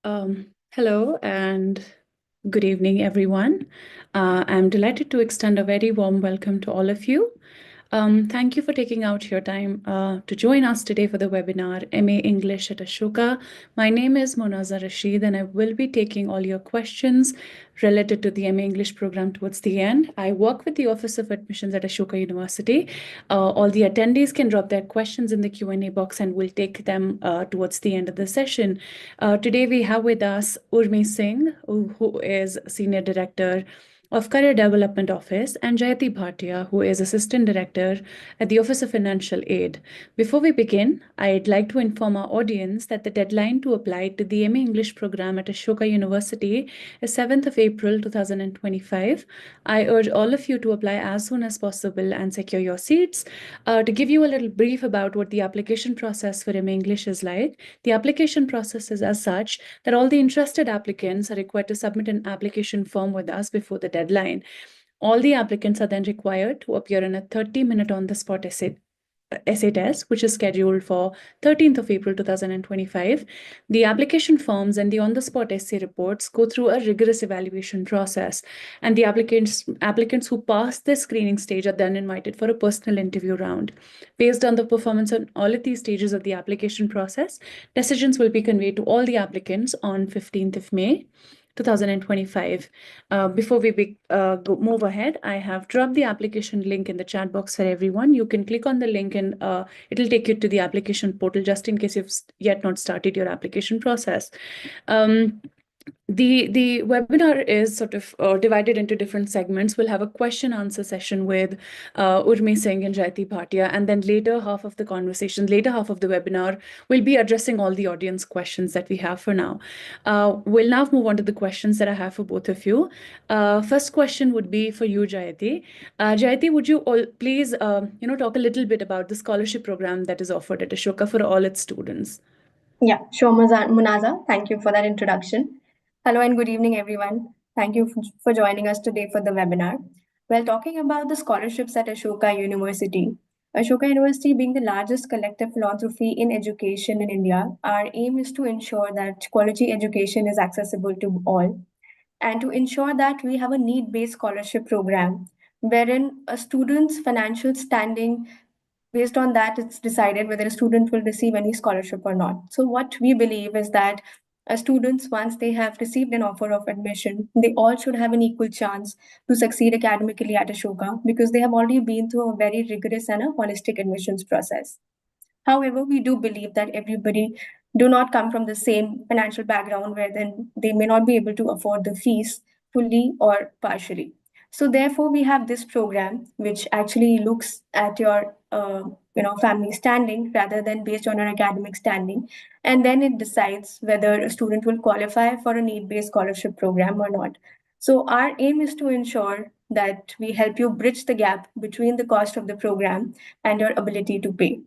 Hello and good evening, everyone. I'm delighted to extend a very warm welcome to all of you. Thank you for taking out your time to join us today for the webinar MA English at Ashoka. My name is Monaza Rashid, and I will be taking all your questions related to the MA English program towards the end. I work with the Office of Admissions at Ashoka University. All the attendees can drop their questions in the Q&A box, and we'll take them towards the end of the session. Today we have with us Urmi Singh, who is Senior Director of Career Development Office, and Jayati Bhatia, who is Assistant Director at the Office of Financial Aid. Before we begin, I'd like to inform our audience that the deadline to apply to the MA English program at Ashoka University is 7th of April 2025. I urge all of you to apply as soon as possible and secure your seats. To give you a little brief about what the application process for MA English is like, the application process is as such that all the interested applicants are required to submit an application form with us before the deadline. All the applicants are then required to appear in a 30-minute on-the-spot essay test, which is scheduled for 13th of April 2025. The application forms and the on-the-spot essay reports go through a rigorous evaluation process, and the applicants who pass this screening stage are then invited for a personal interview round. Based on the performance on all of these stages of the application process, decisions will be conveyed to all the applicants on 15th of May. 2025. Before we move ahead, I have dropped the application link in the chat box for everyone. You can click on the link and it'll take you to the application portal just in case you've yet not started your application process. The webinar is sort of divided into different segments. We'll have a question answer session with Urmi Singh and Jayati Bhatia, and then later half of the webinar, we'll be addressing all the audience questions that we have for now. We'll now move on to the questions that I have for both of you. First question would be for you, Jayati. Jayati, would you all please talk a little bit about the scholarship program that is offered at Ashoka for all its students? Yeah, sure, Munaza. Thank you for that introduction. Hello and good evening, everyone. Thank you for joining us today for the webinar. Well, talking about the scholarships at Ashoka University. Ashoka University being the largest collective philanthropy in education in India, our aim is to ensure that quality education is accessible to all and to ensure that we have a need-based scholarship program wherein a student's financial standing, based on that it's decided whether a student will receive any scholarship or not. So what we believe is that students, once they have received an offer of admission, they all should have an equal chance to succeed academically at Ashoka because they have already been through a very rigorous and a holistic admissions process. However, we do believe that everybody do not come from the same financial background where then they may not be able to afford the fees fully or partially. So therefore, we have this program which actually looks at your family standing rather than based on your academic standing, and then it decides whether a student will qualify for a need-based scholarship program or not. So our aim is to ensure that we help you bridge the gap between the cost of the program and your ability to pay,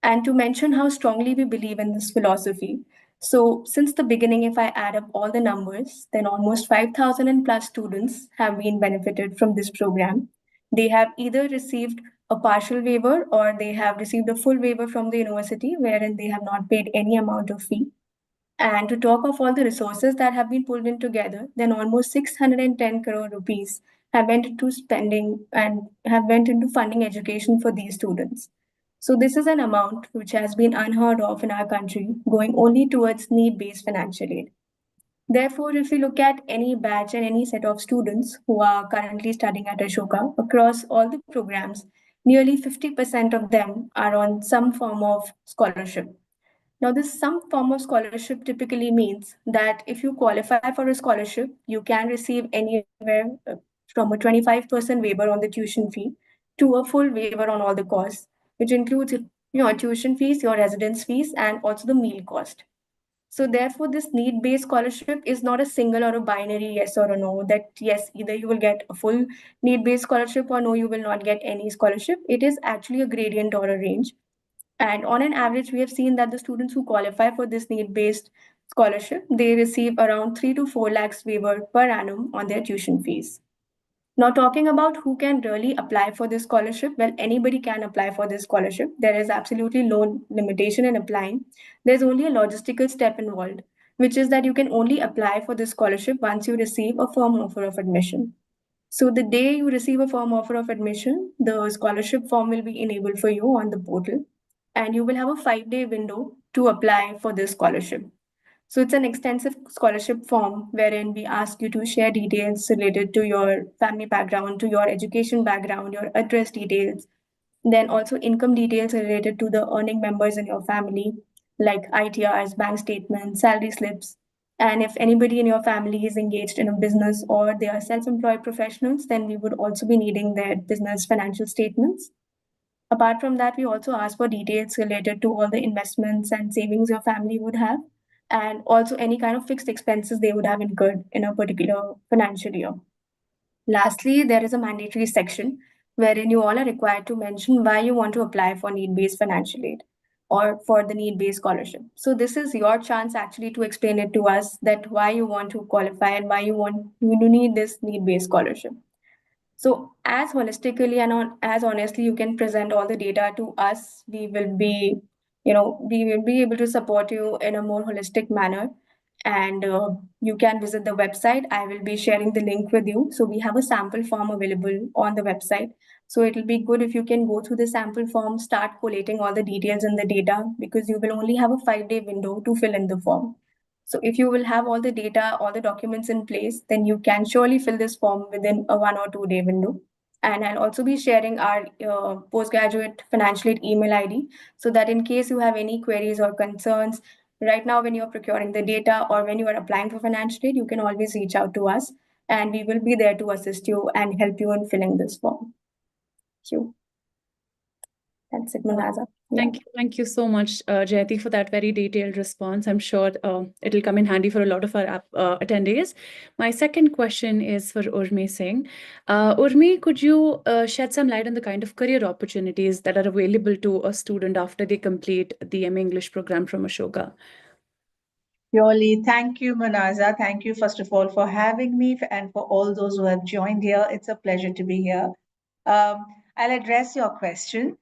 and to mention how strongly we believe in this philosophy. So, since the beginning, if I add up all the numbers, then almost 5,000 and plus students have been benefited from this program. They have either received a partial waiver or they have received a full waiver from the university, wherein they have not paid any amount of fee. And to talk of all the resources that have been pulled in together, then almost 610 crore rupees have went into spending and have went into funding education for these students. So this is an amount which has been unheard of in our country, going only towards need-based financial aid. Therefore, if we look at any batch and any set of students who are currently studying at Ashoka across all the programs, nearly 50% of them are on some form of scholarship. Now, this some form of scholarship typically means that if you qualify for a scholarship, you can receive anywhere from a 25% waiver on the tuition fee to a full waiver on all the costs, which includes your tuition fees, your residence fees, and also the meal cost. So therefore, this need-based scholarship is not a single or a binary yes or a no, that yes, either you will get a full need-based scholarship or no, you will not get any scholarship. It is actually a gradient or a range. And on an average, we have seen that the students who qualify for this need-based scholarship, they receive around 3 to 4 lakhs waiver per annum on their tuition fees. Now, talking about who can really apply for this scholarship, well, anybody can apply for this scholarship. There is absolutely no limitation in applying. There's only a logistical step involved. which is that you can only apply for this scholarship once you receive a firm offer of admission. So the day you receive a firm offer of admission, the scholarship form will be enabled for you on the portal, and you will have a 5-day window to apply for this scholarship. So it's an extensive scholarship form wherein we ask you to share details related to your family background, to your education background, your address details, then also income details related to the earning members in your family, like ITRs, bank statements, salary slips. And if anybody in your family is engaged in a business or they are self employed professionals, then we would also be needing their business financial statements. Apart from that, we also ask for details related to all the investments and savings your family would have, and also any kind of fixed expenses they would have incurred in a particular financial year. Lastly, there is a mandatory section wherein you all are required to mention why you want to apply for need based financial aid or for the need based scholarship. So, this is your chance actually to explain it to us that why you want to qualify and why you need this need based scholarship. So, as holistically and as honestly you can present all the data to us, we will be able to support you in a more holistic manner. And you can visit the website. I will be sharing the link with you. So, we have a sample form available on the website. So, it will be good if you can go through the sample form, start collating all the details and the data, because you will only have a 5-day window to fill in the form. So if you will have all the data, all the documents in place, then you can surely fill this form within a 1 or 2 day window. And I'll also be sharing our postgraduate financial aid email ID so that in case you have any queries or concerns, right now when you're procuring the data or when you are applying for financial aid, you can always reach out to us and we will be there to assist you and help you in filling this form. Thank you. That's it, Munaza. Yeah. Thank you so much, Jayati, for that very detailed response. I'm sure it'll come in handy for a lot of our attendees. My second question is for Urmi Singh. Urmi, could you shed some light on the kind of career opportunities that are available to a student after they complete the MA English program from Ashoka? Surely, thank you, Manaza. Thank you, first of all, for having me and for all those who have joined here. It's a pleasure to be here. I'll address your question.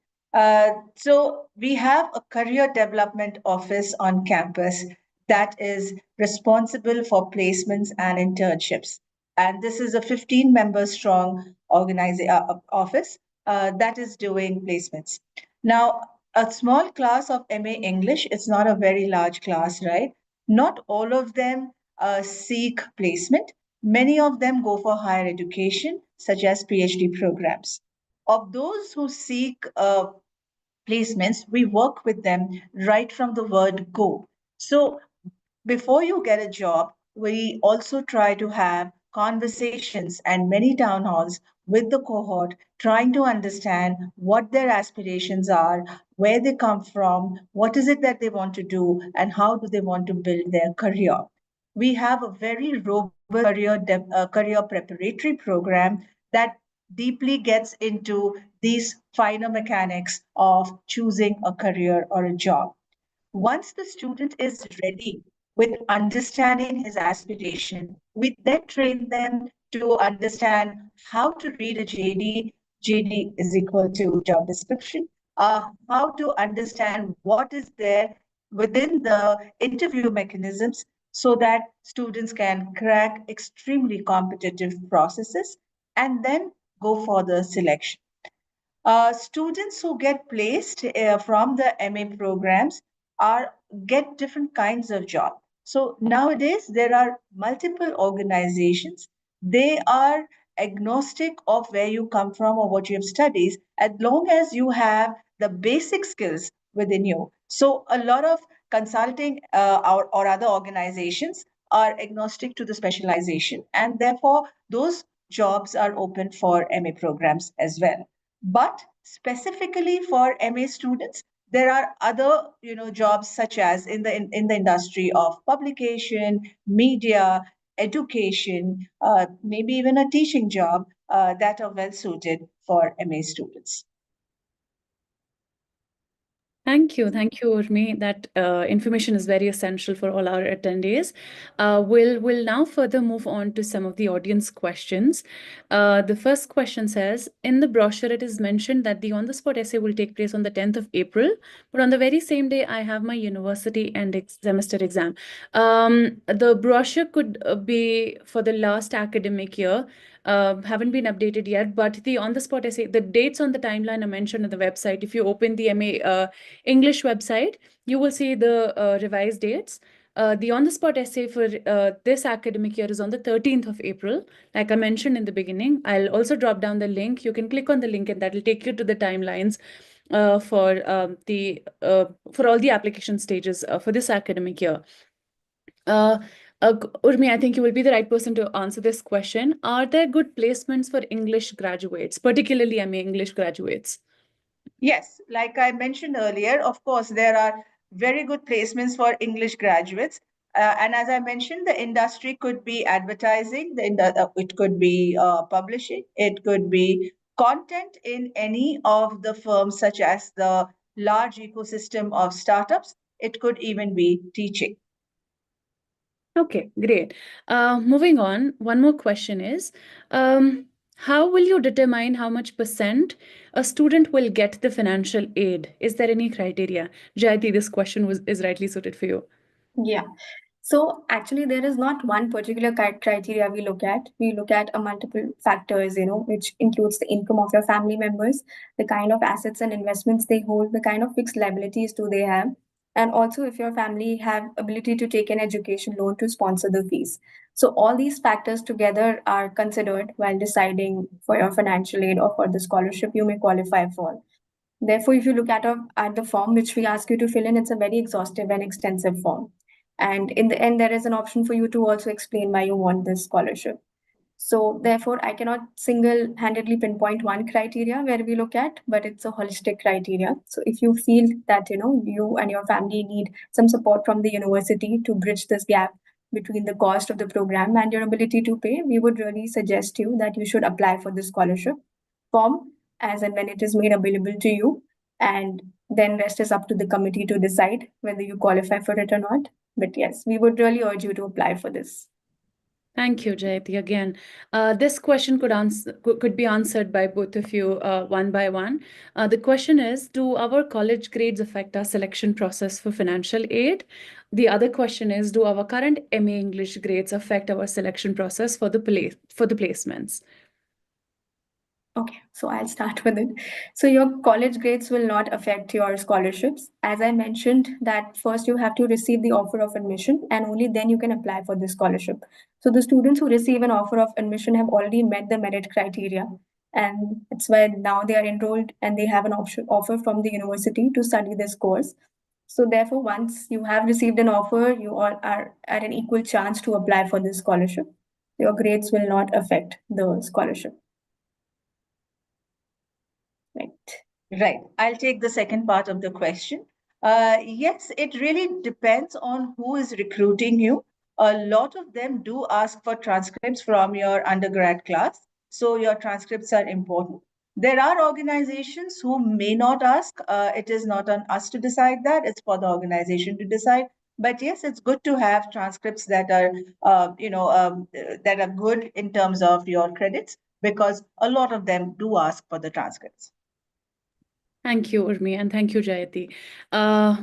So, we have a career development office on campus that is responsible for placements and internships. And this is a 15-member strong office that is doing placements. Now, a small class of MA English, it's not a very large class, right? Not all of them seek placement. Many of them go for higher education, such as PhD programs. Of those who seek placements, we work with them right from the word go. So before you get a job, we also try to have conversations and many town halls with the cohort, trying to understand what their aspirations are, where they come from, what is it that they want to do, and how do they want to build their career. We have a very robust career preparatory program that deeply gets into these finer mechanics of choosing a career or a job. Once the student is ready with understanding his aspiration, we then train them to understand how to read a JD. JD is equal to job description. How to understand what is there within the interview mechanisms so that students can crack extremely competitive processes and then go for the selection. Students who get placed from the MA programs are get different kinds of job. So nowadays there are multiple organizations. They are agnostic of where you come from or what you have studied, as long as you have the basic skills within you. So a lot of consulting or other organizations are agnostic to the specialization, and therefore those jobs are open for MA programs as well. But specifically for MA students, there are other jobs such as in the industry of publication, media, education, maybe even a teaching job that are well suited for MA students. Thank you. Thank you, Urmi. That information is very essential for all our attendees. We'll now further move on to some of the audience questions. The first question says, in the brochure, it is mentioned that the on-the-spot essay will take place on the 10th of April, but on the very same day, I have my university and semester exam. The brochure could be for the last academic year. Haven't been updated yet, but the on-the-spot essay, the dates on the timeline are mentioned on the website. If you open the MA English website, you will see the revised dates. The on-the-spot essay for this academic year is on the 13th of April. Like I mentioned in the beginning, I'll also drop down the link. You can click on the link and that will take you to the timelines for all the application stages for this academic year. Uh, Urmi, I think you will be the right person to answer this question. Are there good placements for English graduates, particularly MA English graduates? Yes, like I mentioned earlier, of course, there are very good placements for English graduates. And as I mentioned, the industry could be advertising, it could be publishing, it could be content in any of the firms, such as the large ecosystem of startups. It could even be teaching. Okay, great. Moving on, one more question is, how will you determine how much percent a student will get the financial aid? Is there any criteria? Jayati, this question is rightly suited for you. Yeah. So actually, there is not one particular criteria we look at. We look at a multiple factors, which includes the income of your family members, the kind of assets and investments they hold, the kind of fixed liabilities do they have, and also if your family have ability to take an education loan to sponsor the fees. So all these factors together are considered while deciding for your financial aid or for the scholarship you may qualify for. Therefore, if you look at the form which we ask you to fill in, it's a very exhaustive and extensive form. And in the end, there is an option for you to also explain why you want this scholarship. So therefore, I cannot single-handedly pinpoint one criteria where we look at, but it's a holistic criteria. So if you feel that you and your family need some support from the university to bridge this gap between the cost of the program and your ability to pay, we would really suggest you that you should apply for this scholarship form as and when it is made available to you. And then rest is up to the committee to decide whether you qualify for it or not. But yes, we would really urge you to apply for this. Thank you, Jayati. Again, this question could be answered by both of you one by one. The question is, do our college grades affect our selection process for financial aid? The other question is, do our current MA English grades affect our selection process for the placements? Okay, so I'll start with it. So your college grades will not affect your scholarships. As I mentioned, that first you have to receive the offer of admission and only then you can apply for the scholarship. So the students who receive an offer of admission have already met the merit criteria. And it's why now they are enrolled and they have an offer from the university to study this course. So therefore, once you have received an offer, you all are at an equal chance to apply for this scholarship. Your grades will not affect the scholarship. Right. Right. I'll take the second part of the question. Yes, it really depends on who is recruiting you. A lot of them do ask for transcripts from your undergrad class, so your transcripts are important. There are organizations who may not ask. It is not on us to decide that. It's for the organization to decide. But yes, it's good to have transcripts that are, that are good in terms of your credits, because a lot of them do ask for the transcripts. Thank you, Urmi, and thank you, Jayati.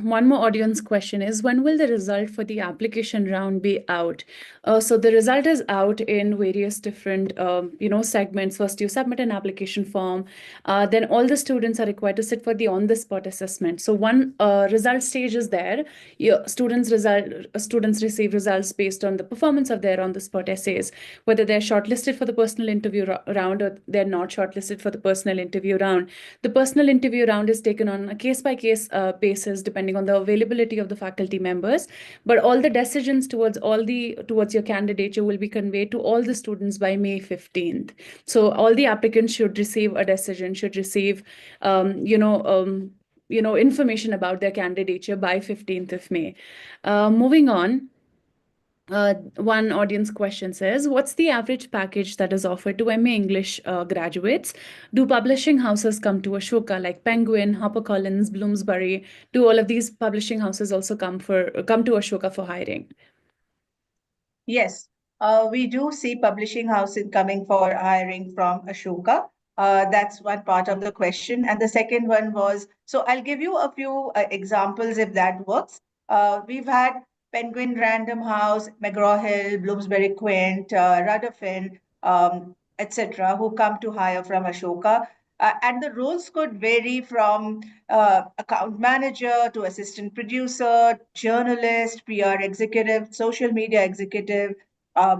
One more audience question is, when will the result for the application round be out? So the result is out in various different, segments. First, you submit an application form. Then all the students are required to sit for the on-the-spot assessment. So one result stage is there. Students receive results based on the performance of their on-the-spot essays, whether they're shortlisted for the personal interview round or they're not shortlisted for the personal interview round. The personal interview round is taken on a case-by-case basis, depending on the availability of the faculty members. But all the decisions towards your candidature will be conveyed to all the students by May 15th. So all the applicants should receive a decision, should receive, information about their candidature by 15th of May. Moving on. One audience question says, what's the average package that is offered to MA English graduates? Do publishing houses come to Ashoka like Penguin, HarperCollins, Bloomsbury? Do all of these publishing houses also come to Ashoka for hiring? Yes, we do see publishing houses coming for hiring from Ashoka. That's one part of the question. And the second one was, so I'll give you a few examples if that works. We've had Penguin Random House, McGraw-Hill, Bloomsbury Quint, Rudderfin, etc., who come to hire from Ashoka. And the roles could vary from account manager to assistant producer, journalist, PR executive, social media executive,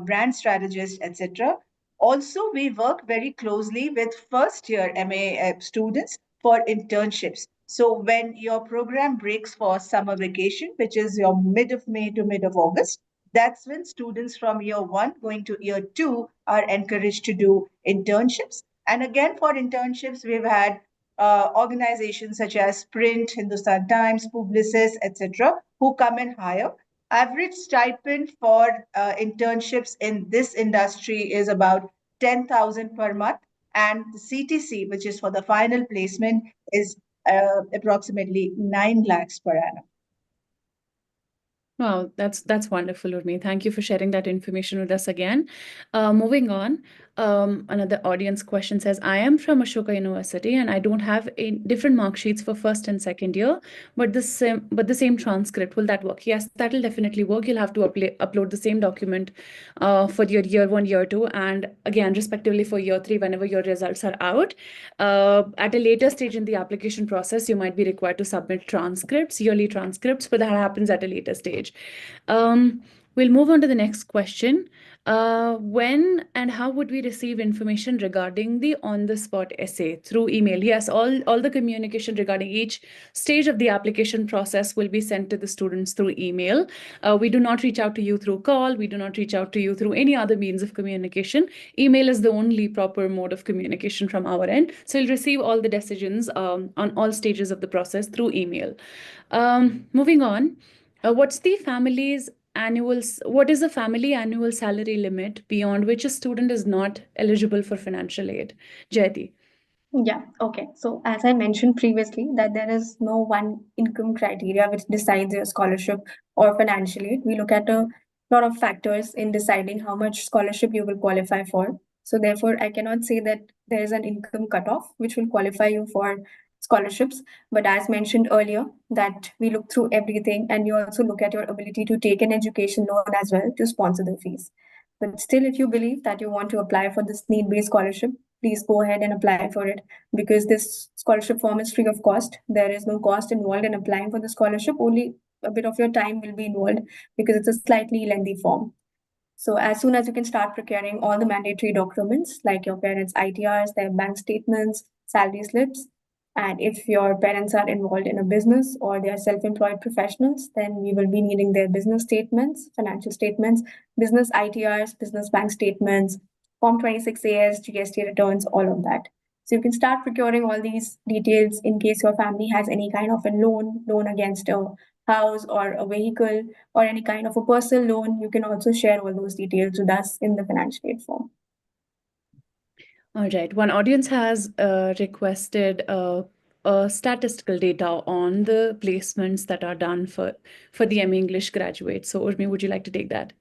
brand strategist, etc. Also, we work very closely with first year MA students for internships. So when your program breaks for summer vacation, which is your mid of May to mid of August, that's when students from year one going to year two are encouraged to do internships. And again, for internships, we've had organizations such as Print, Hindustan Times, Publicis, etc., who come and hire. Average stipend for internships in this industry is about 10,000 per month, and the CTC, which is for the final placement, is approximately 9 lakhs per annum. Wow, that's wonderful, Urmi. Thank you for sharing that information with us again. Moving on, another audience question says, I am from Ashoka University and I don't have different mark sheets for first and second year, but the same transcript. Will that work? Yes, that will definitely work. You'll have to upload the same document for your year one, year two, and again, respectively for year three, whenever your results are out. At a later stage in the application process, you might be required to submit transcripts, yearly transcripts, but that happens at a later stage. Um, we'll move on to the next question. When and how would we receive information regarding the on-the-spot essay? Through email? Yes, all the communication regarding each stage of the application process will be sent to the students through email. We do not reach out to you through call. We do not reach out to you through any other means of communication. Email is the only proper mode of communication from our end. So you'll receive all the decisions on all stages of the process through email. Moving on. What is the family annual salary limit beyond which a student is not eligible for financial aid? Jayati. Yeah, okay. So as I mentioned previously, that there is no one income criteria which decides your scholarship or financial aid. We look at a lot of factors in deciding how much scholarship you will qualify for. So therefore, I cannot say that there is an income cutoff which will qualify you for scholarships. But as mentioned earlier, that we look through everything and you also look at your ability to take an education loan as well to sponsor the fees. But still, if you believe that you want to apply for this need-based scholarship, please go ahead and apply for it because this scholarship form is free of cost. There is no cost involved in applying for the scholarship. Only a bit of your time will be involved because it's a slightly lengthy form. So as soon as you can start procuring all the mandatory documents like your parents' ITRs, their bank statements, salary slips, and if your parents are involved in a business or they are self-employed professionals, then we will be needing their business statements, financial statements, business ITRs, business bank statements, Form 26AS, GST returns, all of that. So you can start procuring all these details in case your family has any kind of a loan against a house or a vehicle or any kind of a personal loan. You can also share all those details with us in the financial aid form. All right. One audience has requested statistical data on the placements that are done for the MA English graduates. So, Urmi, would you like to take that?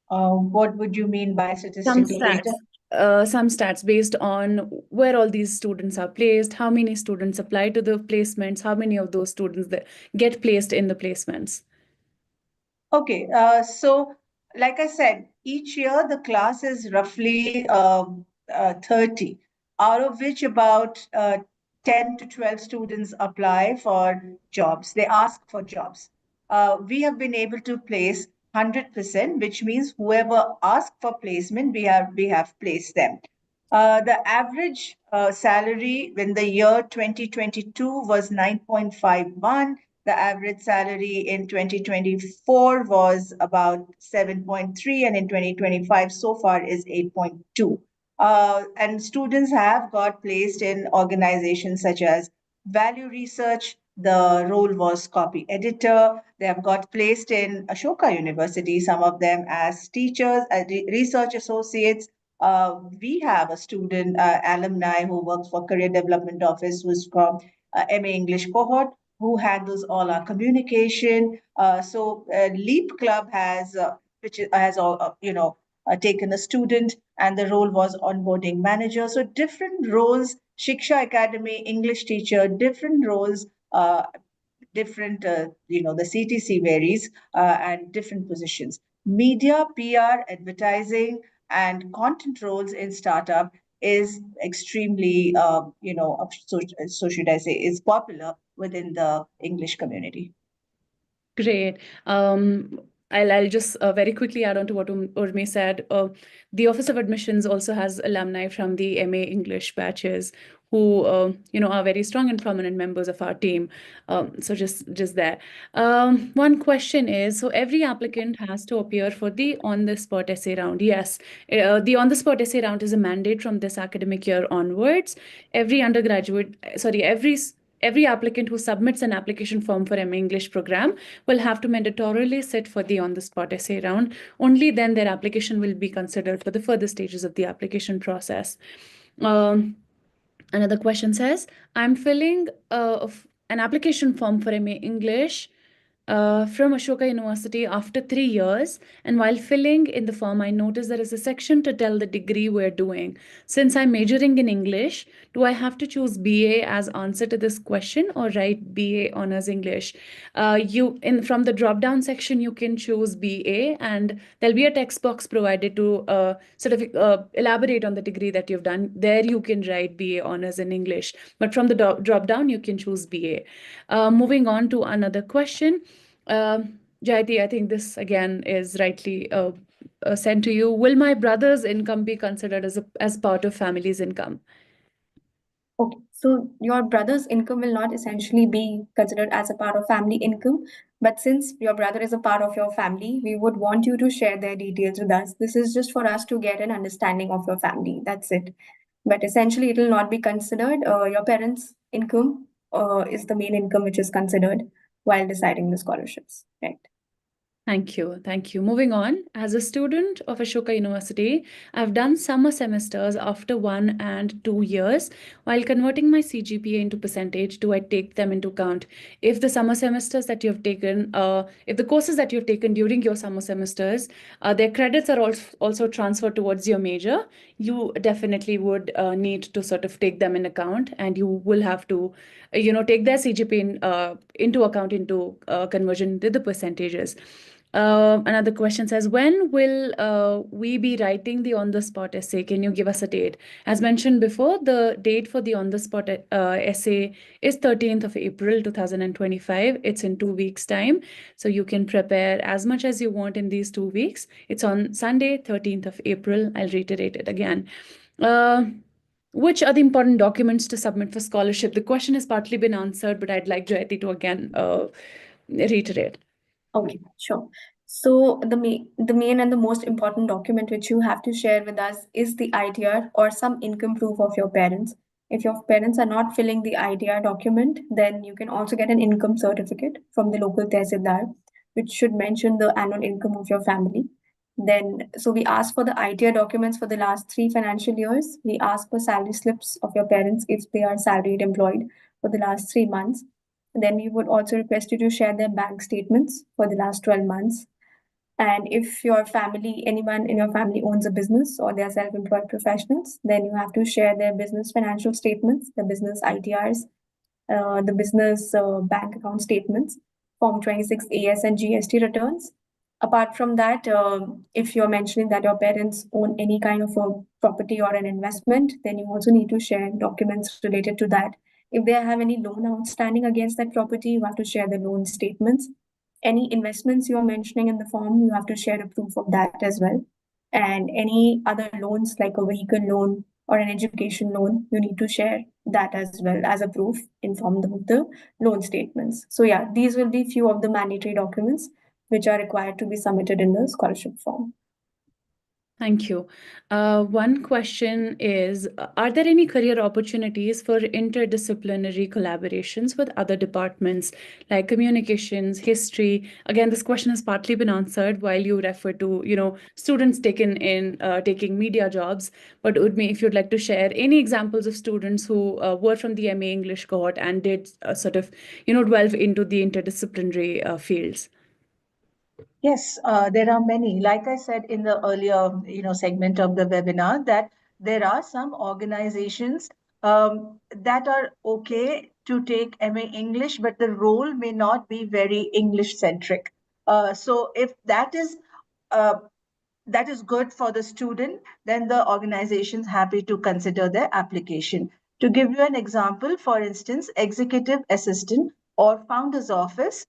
What would you mean by Some statistical stats. data? Some stats based on where all these students are placed, how many students apply to the placements, how many of those students that get placed in the placements. Okay, so like I said, each year the class is roughly 30, out of which about 10 to 12 students apply for jobs. They ask for jobs. We have been able to place 100%, which means whoever asked for placement, we have placed them. The average salary in the year 2022 was 9.51. The average salary in 2024 was about 7.3, and in 2025 so far is 8.2. And students have got placed in organizations such as Value Research, The role was copy editor. They have got placed in Ashoka University, some of them as teachers, research associates. We have a student, alumni who works for Career Development Office, who's from MA English cohort, who handles all our communication. Leap Club has, has all, taken a student, and the role was onboarding manager. So different roles, Shiksha Academy, English teacher, different roles, different, the CTC varies, and different positions. Media, PR, advertising, and content roles in startup is extremely, so should I say, is popular within the English community. Great. I'll just very quickly add on to what Urmi said. The Office of Admissions also has alumni from the MA English batches who are very strong and prominent members of our team. So just there. One question is, so every applicant has to appear for the on-the-spot essay round. Yes, the on-the-spot essay round is a mandate from this academic year onwards. Every applicant who submits an application form for MA English program will have to mandatorily sit for the on-the-spot essay round. Only then their application will be considered for the further stages of the application process. Another question says, I'm filling an application form for MA English from Ashoka University after 3 years. And while filling in the form, I noticed there is a section to tell the degree we're doing. Since I'm majoring in English, do I have to choose BA as answer to this question or write BA Honors English? From the drop-down section, you can choose BA, and there'll be a text box provided to elaborate on the degree that you've done. There you can write BA Honors in English, but from the drop-down, you can choose BA. Moving on to another question. Jayati, I think this again is rightly sent to you. Will my brother's income be considered as part of family's income? Okay, so your brother's income will not essentially be considered as a part of family income, but since your brother is a part of your family, we would want you to share their details with us. This is just for us to get an understanding of your family. That's it. But essentially, it will not be considered. Your parents' income is the main income which is considered while deciding the scholarships, right? Thank you. Thank you. Moving on, as a student of Ashoka University, I've done summer semesters after 1 and 2 years. While converting my CGPA into percentage, do I take them into account? If the summer semesters that you've taken, if the courses that you've taken during your summer semesters, their credits are also transferred towards your major, you definitely would need to sort of take them in account, and you will have to, take their CGPA into account into conversion to the percentages. Another question says, when will we be writing the on-the-spot essay? Can you give us a date? As mentioned before, the date for the on-the-spot essay is 13th of April 2025. It's in 2 weeks' time. So you can prepare as much as you want in these 2 weeks. It's on Sunday, 13th of April. I'll reiterate it again. Which are the important documents to submit for scholarship? The question has partly been answered, but I'd like Jayati to again reiterate. Okay, sure. So the main and the most important document which you have to share with us is the ITR or some income proof of your parents. If your parents are not filling the ITR document, then you can also get an income certificate from the local tehsildar, which should mention the annual income of your family. Then, so we ask for the ITR documents for the last 3 financial years. We ask for salary slips of your parents if they are salaried employed for the last 3 months. Then we would also request you to share their bank statements for the last 12 months. And if your family, anyone in your family owns a business or they are self employed professionals, then you have to share their business financial statements, the business ITRs, the business bank account statements, Form 26 AS and GST returns. Apart from that, if you're mentioning that your parents own any kind of a property or an investment, then you also need to share documents related to that. If they have any loan outstanding against that property, you have to share the loan statements. Any investments you are mentioning in the form, you have to share a proof of that as well. And any other loans like a vehicle loan or an education loan, you need to share that as well as a proof in form of the loan statements. So yeah, these will be few of the mandatory documents which are required to be submitted in the scholarship form. Thank you. One question is, are there any career opportunities for interdisciplinary collaborations with other departments like communications, history? Again, this question has partly been answered while you refer to, students taking media jobs. But Urmi, if you'd like to share any examples of students who were from the MA English cohort and did sort of, delve into the interdisciplinary fields. Yes, there are many. Like I said in the earlier, segment of the webinar, that there are some organizations that are okay to take MA English, but the role may not be very English centric. So if uh, that is good for the student, then the organization is happy to consider their application. To give you an example, for instance, executive assistant or founder's office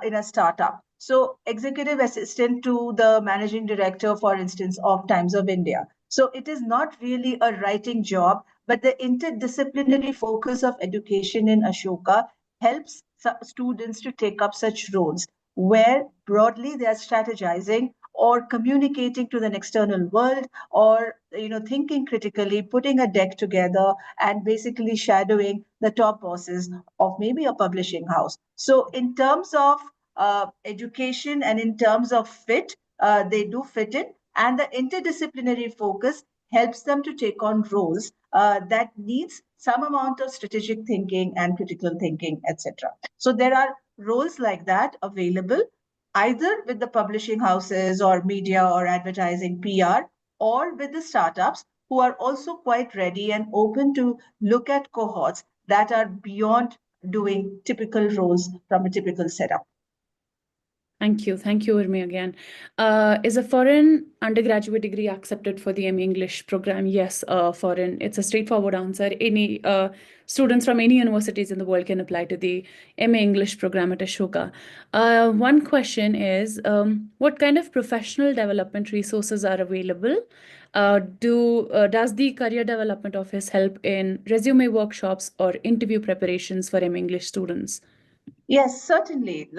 in a startup. So, executive assistant to the managing director, for instance, of Times of India. So, it is not really a writing job, but the interdisciplinary focus of education in Ashoka helps students to take up such roles where broadly they are strategizing or communicating to the external world, or thinking critically, putting a deck together, and basically shadowing the top bosses of maybe a publishing house. So in terms of education and in terms of fit, they do fit in, and the interdisciplinary focus helps them to take on roles that needs some amount of strategic thinking and critical thinking, etc. So there are roles like that available either with the publishing houses or media or advertising PR, or with the startups who are also quite ready and open to look at cohorts that are beyond doing typical roles from a typical setup. Thank you. Thank you, Urmi, again. Is a foreign undergraduate degree accepted for the MA English program? Yes, foreign. It's a straightforward answer. Any students from any universities in the world can apply to the MA English program at Ashoka. One question is, what kind of professional development resources are available? Does the Career Development Office help in resume workshops or interview preparations for MA English students? Yes, certainly.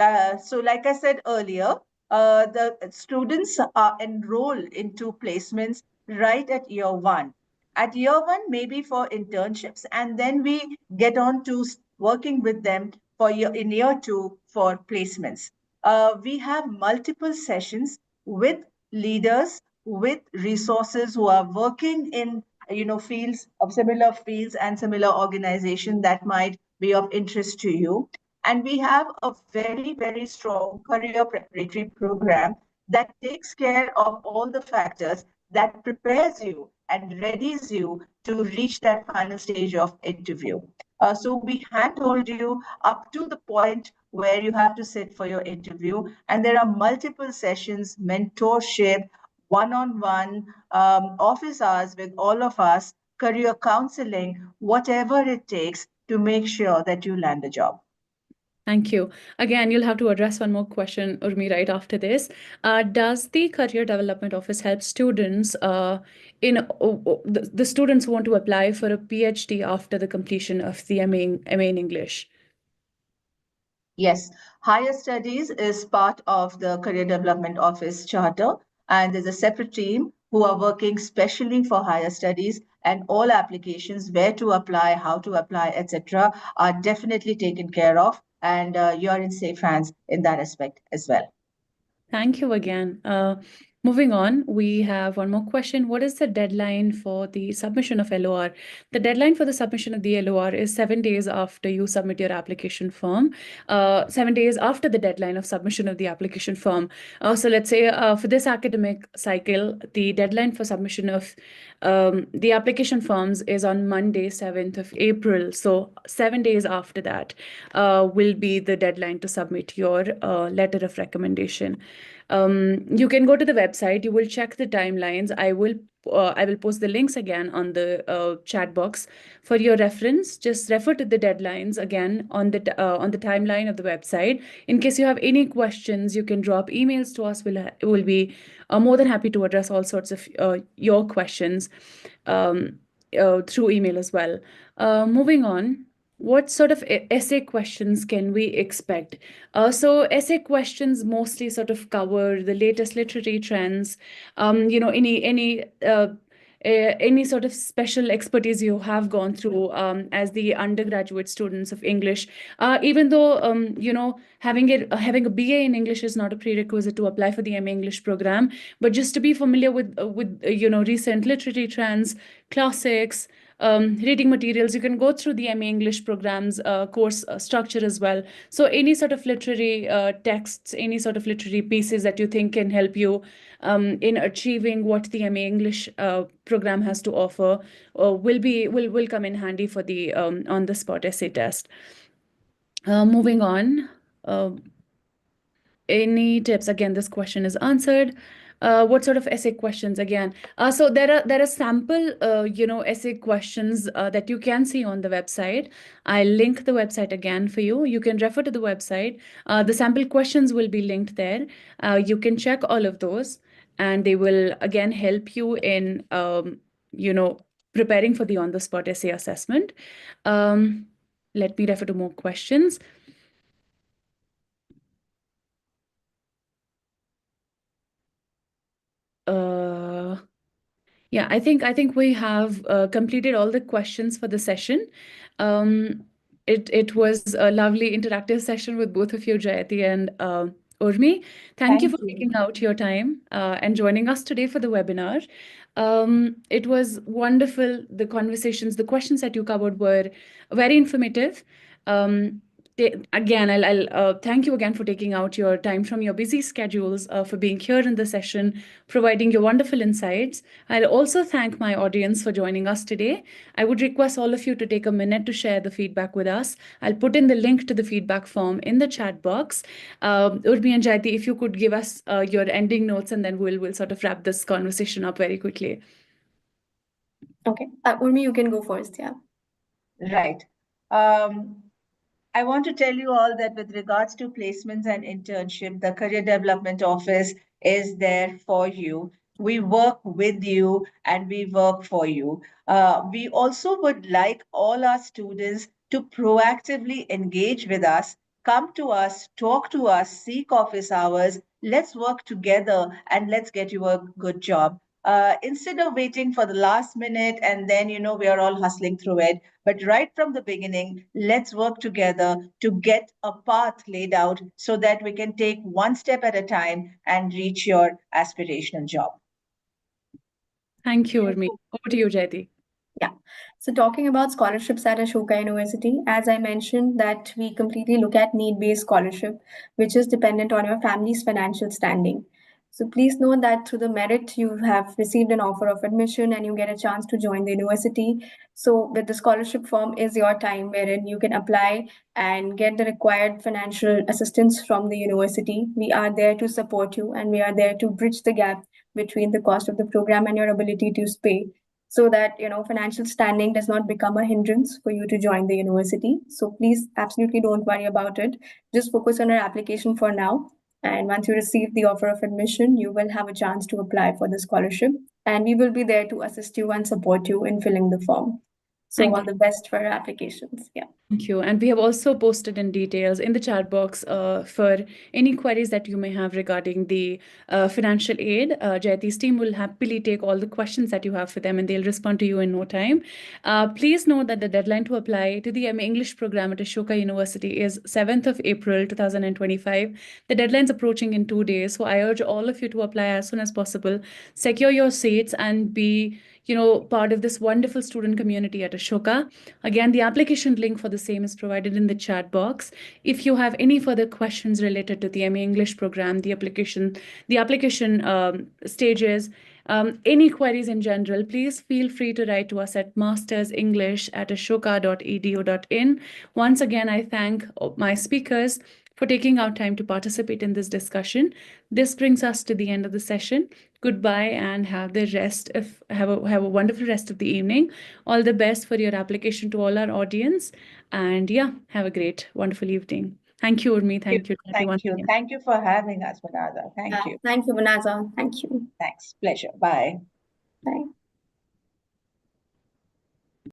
So, like I said earlier, the students are enrolled into placements right at year one. At year one, maybe for internships, and then we get on to working with them in year two for placements. We have multiple sessions with leaders, with resources who are working in fields of similar fields and similar organization that might be of interest to you. And we have a very, very strong career preparatory program that takes care of all the factors that prepares you and readies you to reach that final stage of interview. So we handhold you up to the point where you have to sit for your interview. And there are multiple sessions, mentorship, one-on-one, office hours with all of us, career counseling, whatever it takes to make sure that you land a job. Thank you. Again, you'll have to address one more question, Urmi, right after this. Does the Career Development Office help students the students who want to apply for a PhD after the completion of the MA in English? Yes, higher studies is part of the Career Development Office charter, and there's a separate team who are working specially for higher studies, and all applications, where to apply, how to apply, etc., are definitely taken care of, and you're in safe hands in that aspect as well. Thank you again. Moving on, we have one more question. What is the deadline for the submission of LOR? The deadline for the submission of the LOR is 7 days after you submit your application form, 7 days after the deadline of submission of the application form. So let's say for this academic cycle, the deadline for submission of the application forms is on Monday, 7th of April. So 7 days after that will be the deadline to submit your letter of recommendation. You can go to the website. You will check the timelines. I will post the links again on the chat box for your reference. Just refer to the deadlines again on the timeline of the website. In case you have any questions, you can drop emails to us. We'll be more than happy to address all sorts of your questions through email as well. Moving on. what sort of essay questions can we expect? So essay questions mostly sort of cover the latest literary trends, any sort of special expertise you have gone through as the undergraduate students of English. Even though having a BA in English is not a prerequisite to apply for the MA English program, but just to be familiar with recent literary trends, classics, reading materials. You can go through the MA English program's course structure as well. So any sort of literary texts, any sort of literary pieces that you think can help you in achieving what the MA English program has to offer will come in handy for the on the spot essay test. Moving on. Any tips? Again, this question is answered. What sort of essay questions again? So there are sample essay questions that you can see on the website. I'll link the website again for you. You can refer to the website. The sample questions will be linked there. You can check all of those, and they will again help you in preparing for the on-the-spot essay assessment. Let me refer to more questions. Yeah, I think we have completed all the questions for the session. It was a lovely interactive session with both of you, Jayati and Urmi. Thank you Thank for you. taking out your time and joining us today for the webinar. It was wonderful. The conversations, the questions that you covered were very informative. Um, Again, I'll thank you again for taking out your time from your busy schedules for being here in the session, providing your wonderful insights. I'll also thank my audience for joining us today. I would request all of you to take a minute to share the feedback with us. I'll put in the link to the feedback form in the chat box. Urmi and Jayati, if you could give us your ending notes, and then we'll sort of wrap this conversation up very quickly. Okay. Urmi, you can go first. Yeah. Right. Um, I want to tell you all that with regards to placements and internship, the Career Development Office is there for you. We work with you and we work for you. We also would like all our students to proactively engage with us, come to us, talk to us, seek office hours. Let's work together and let's get you a good job. Instead of waiting for the last minute and then, we are all hustling through it. But right from the beginning, let's work together to get a path laid out so that we can take one step at a time and reach your aspirational job. Thank you, Urmi. Over to you, Jayati. Yeah. So talking about scholarships at Ashoka University, as I mentioned, that we completely look at need-based scholarship, which is dependent on your family's financial standing. So please know that through the merit, you have received an offer of admission and you get a chance to join the university. So with the scholarship form is your time wherein you can apply and get the required financial assistance from the university. We are there to support you and we are there to bridge the gap between the cost of the program and your ability to pay, so that financial standing does not become a hindrance for you to join the university. So please absolutely don't worry about it. Just focus on your application for now, and once you receive the offer of admission, you will have a chance to apply for the scholarship, and we will be there to assist you and support you in filling the form. So Thank all you. the best for your applications. Yeah. Thank you. And we have also posted in details in the chat box for any queries that you may have regarding the financial aid. Jayati's team will happily take all the questions that you have for them and they'll respond to you in no time. Please note that the deadline to apply to the MA English program at Ashoka University is 7th of April 2025. The deadline's approaching in 2 days. So I urge all of you to apply as soon as possible, secure your seats, and be part of this wonderful student community at Ashoka. Again, the application link for the same is provided in the chat box. If you have any further questions related to the MA English program, the application stages, any queries in general, please feel free to write to us at mastersenglish@ashoka.edu.in. Once again, I thank my speakers for taking our time to participate in this discussion. This brings us to the end of the session. Goodbye and have a wonderful rest of the evening. All the best for your application to all our audience. And yeah, have a great, wonderful evening. Thank you, Urmi. Thank you, everyone. Thank you. Thank you for having us, Manaza. Thank you. Thank you, Manaza. Thank you. Thanks. Pleasure. Bye. Bye.